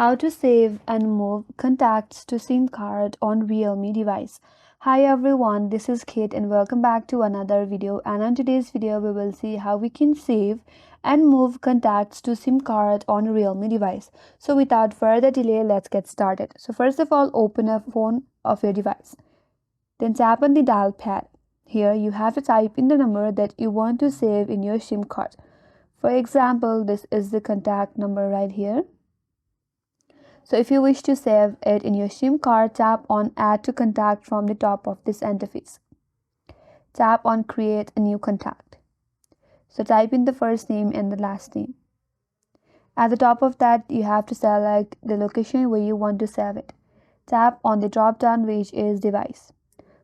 How to save and move contacts to SIM card on Realme device. Hi everyone, this is Kate and welcome back to another video, and on today's video we will see how we can save and move contacts to SIM card on Realme device. So without further delay, let's get started. So first of all, open a phone of your device. Then tap on the dial pad. Here you have to type in the number that you want to save in your SIM card. For example, this is the contact number right here. So if you wish to save it in your SIM card, tap on Add to Contact from the top of this interface. Tap on Create a new contact. So type in the first name and the last name. At the top of that, you have to select the location where you want to save it. Tap on the drop down which is Device.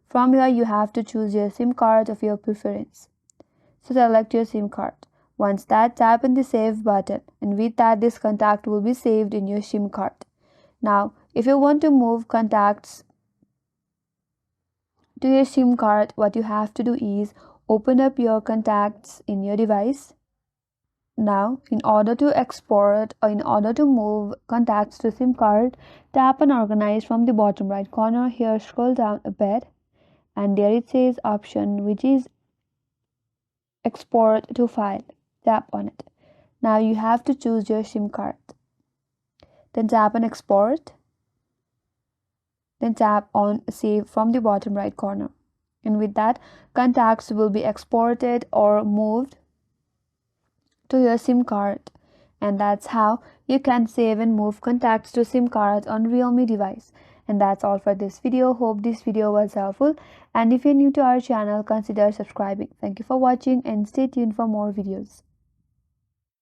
From here, you have to choose your SIM card of your preference. So select your SIM card. Once that, tap on the Save button, and with that, this contact will be saved in your SIM card. Now, if you want to move contacts to your SIM card, what you have to do is open up your contacts in your device. Now, in order to export or in order to move contacts to SIM card, tap on Organize from the bottom right corner. Here, scroll down a bit, and there it says option which is Export to File. Tap on it. Now you have to choose your SIM card. Then tap on Export. Then tap on Save from the bottom right corner. And with that, contacts will be exported or moved to your SIM card. And that's how you can save and move contacts to SIM cards on Realme device. And that's all for this video. Hope this video was helpful. And if you're new to our channel, consider subscribing. Thank you for watching and stay tuned for more videos.